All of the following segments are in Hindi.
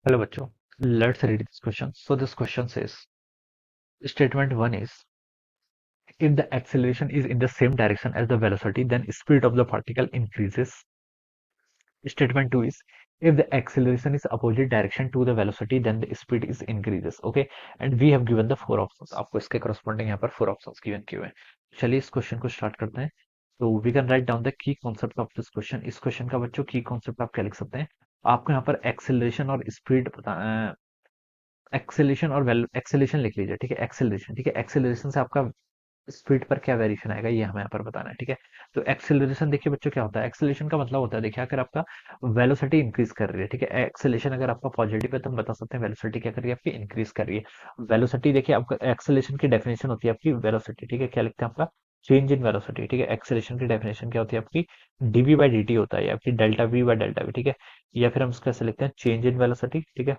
Hello बच्चों, let's read this question. So this question says, statement 1 is, if the acceleration is in the same direction as the velocity, then speed of the particle increases. Statement 2 is, if the acceleration is opposite direction to the velocity, then the speed is increases. Okay, and we have given the four options. आपको इसके corresponding यहाँ पर four options given किए हुए हैं. चलिए इस क्वेश्चन को स्टार्ट करते हैं. तो we can write down the key concept of this question. इस क्वेश्चन का बच्चों की कॉन्सेप्ट आप क्या लिख सकते हैं? आपको यहाँ पर एक्सेलरेशन और स्पीड एक्सेलेशन और एक्सेलेशन लिख लीजिए. ठीक है, एक्सेलरेशन. ठीक है, एक्सेलरेशन से आपका स्पीड पर क्या वेरिएशन आएगा ये हमें यहाँ पर बताना है. ठीक है, तो एक्सेलरेशन देखिए बच्चों क्या होता है. एक्सेलरेशन का मतलब होता है, देखिए अगर आपका वेलोसिटी इंक्रीज कर रही है, ठीक है, एक्सेलरेशन अगर आपका पॉजिटिव है तो हम बता सकते हैं वेलोसिटी क्या कर रही है आपकी, इंक्रीज कर रही है. वेलोसिटी देखिए आपका, एक्सेलरेशन की डेफिनेशन होती है आपकी वेलोसिटी. ठीक है, क्या लिखते हैं आपका, चेंज इन वेलोसिटी. ठीक है, एक्सेलरेशन की डेफिनेशन क्या होती है आपकी, डीवी बाई डी टी होता है, या आपकी delta we by delta we. ठीक है, या फिर हम इसको ऐसे लिखते हैं चेंज इन वेलोसिटी. ठीक है,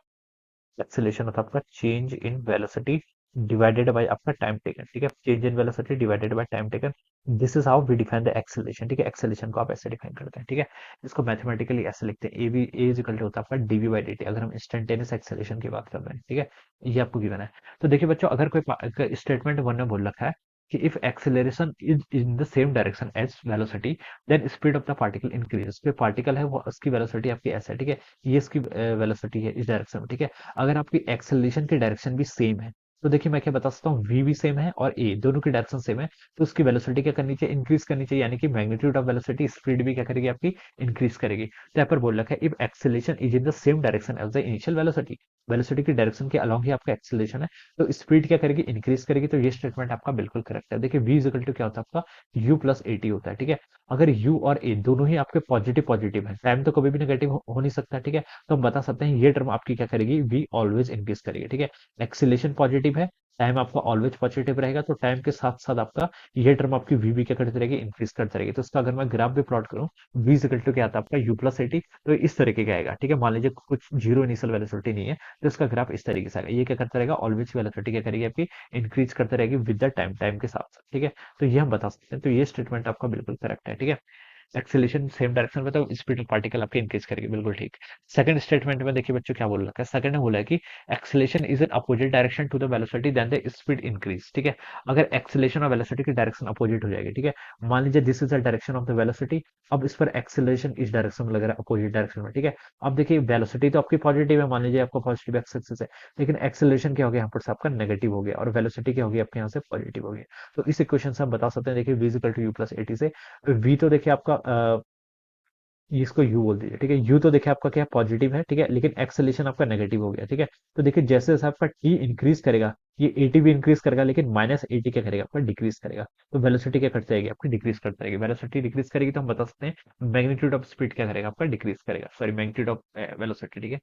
एक्सेलरेशन होता है आपका change in velocity divided by आपका टाइम टेकन. ठीक है, change in velocity divided by time taken. This is how we define the acceleration. ठीक है, एक्सेलरेशन को आप ऐसे डिफाइन करते हैं. ठीक है, इसको मैथमेटिकली ऐसे लिखते हैं, A B A is equal to होता है आपका डीवी बाई डी टी, अगर हम इंस्टेंटेनियस एक्सेलरेशन की बात कर रहे हैं. ठीक है, ये आपको गिवन है. तो देखिए बच्चों, अगर कोई स्टेटमेंट वन में बोल रखा है कि if acceleration is in the same direction as velocity, then speed of the particle increases. जो पार्टिकल है वो उसकी वेलोसिटी आपकी ऐसा है. ठीक है, ये इसकी वेलोसिटी है इस डायरेक्शन में. ठीक है, अगर आपकी एक्सेलरेशन की डायरेक्शन भी सेम है, तो देखिए मैं क्या बता सकता हूँ, वी भी सेम है और ए दोनों की डायरेक्शन सेम है, तो उसकी वेलोसिटी क्या करनी चाहिए, इंक्रीज करनी चाहिए. यानी कि मैग्नीट्यूड ऑफ वेलोसिटी, स्पीड भी क्या करेगी आपकी, इंक्रीज करेगी. तो यहाँ पर बोल रखा है if acceleration is in the same direction as the initial velocity, velocity की डायरेक्शन के अलॉन्ग ही आपका एक्सेलरेशन है, तो स्पीड क्या करेगी, इंक्रीज करेगी. तो ये स्टेटमेंट आपका बिल्कुल करेक्ट है. देखिए वी इक्वल टू क्या होता है आपका, यू प्लस ए टी होता है. ठीक है, अगर यू और ए दोनों ही आपके पॉजिटिव पॉजिटिव है, टाइम तो कभी भी नेगेटिव हो नहीं सकता. ठीक है, तो हम बता सकते हैं ये टर्म आपकी क्या करेगी, वी ऑलवेज इंक्रीज करेगी. ठीक है, एक्सीलेशन पॉजिटिव है, टाइम आपका ऑलवेज पॉजिटिव रहेगा, तो टाइम के साथ साथ आपका ये टर्म आपकी वी भी क्या करती रहेगी, इंक्रीज करती रहेगी. तो इसका अगर मैं ग्राफ भी प्लॉट करूँ, वी इक्वल टू क्या आता है आपका, यू प्लस एटी. तो इस तरीके का आएगा. ठीक है, मान लीजिए कुछ जीरो इनिशियल वेलोसिटी नहीं है, तो इसका ग्राफ इस तरीके से आएगा. ये क्या करता रहेगा, ऑलवेज वेलोसिटी क्या करेगी आपकी, इंक्रीज करते रहेगी विद द टाइम, टाइम के साथ साथ. ठीक है, तो ये हम बता सकते हैं. तो ये स्टेटमेंट आपका बिल्कुल करेक्ट है. ठीक है, एक्सेलेरेशन सेम डायरेक्शन में, तो स्पीड ऑफ पार्टिकल आपकी इंक्रीज करेगी. बिल्कुल ठीक. सेकंड स्टेटमेंट में देखिए बच्चों क्या बोल रखा है. सेकंड में बोला है कि acceleration is in opposite direction to the velocity then the speed increase. ठीक है, अगर एक्सेलेरेशन और वेलोसिटी की डायरेक्शन अपोजिट हो जाएगी. ठीक है, मान लीजिए this is the direction of the velocity, अब इस पर एक्सेलेरेशन इस डायरेक्शन में लग रहा है, अपोजिट डायरेक्शन में. ठीक है, अब देखिए वेलोसिटी तो आपकी पॉजिटिव है, मान लीजिए आपका पॉजिटिव एक्स एक्सिस है, लेकिन एक्सेलेरेशन क्या हो गया यहाँ पर से आपका नेगेटिव हो गया, और वेलोसिटी क्या होगी आपके यहाँ से पॉजिटिव हो गया. तो इस इक्वेशन से हम बता सकते हैं, देखिए V equal to U plus AT से, वी तो देखिए आपका ये इसको यू बोल दीजिए. ठीक है, यू तो देखिए आपका क्या पॉजिटिव है. ठीक है, लेकिन एक्सेलेरेशन आपका नेगेटिव हो गया. ठीक है, तो देखिए जैसे जैसे आपका टी इंक्रीज करेगा, ये एटी भी इंक्रीज करेगा, लेकिन माइनस एटी क्या करेगा आपका, डिक्रीज करेगा. तो वेलोसिटी क्या करती रहेगी आपकी, डिक्रीज करती रहेगी. वेलोसिटी डिक्रीज करेगी तो हम बता सकते हैं मैग्नीट्यूड ऑफ स्पीड क्या करेगा आपका, डिक्रीज करेगा. Sorry, magnitude of velocity. ठीक है,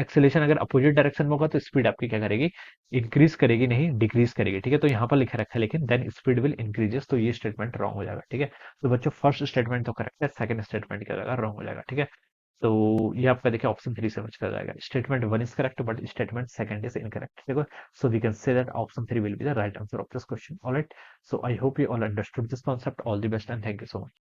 एक्सेलेरेशन अगर अपोजिट डायरेक्शन में होगा तो स्पीड आपकी क्या करेगी, इंक्रीज करेगी नहीं, डिक्रीज करेगी. ठीक है, तो यहाँ पर लिखा रखा है लेकिन देन स्पीड विल इंक्रीजेस, तो ये स्टेटमेंट रॉन्ग हो जाएगा. ठीक है, तो बच्चों फर्स्ट स्टेटमेंट तो करेक्ट है, सेकंड स्टेटमेंट क्या होगा, रॉन्ग हो जाएगा. ठीक है, तो ये आपका देखिए ऑप्शन थ्री से मच कर जाएगा. Statement one is correct but statement second is incorrect. देखो, so we can say that option three will be the right answer of this question. Alright, so I hope you all understood this concept. All the best and thank you so much.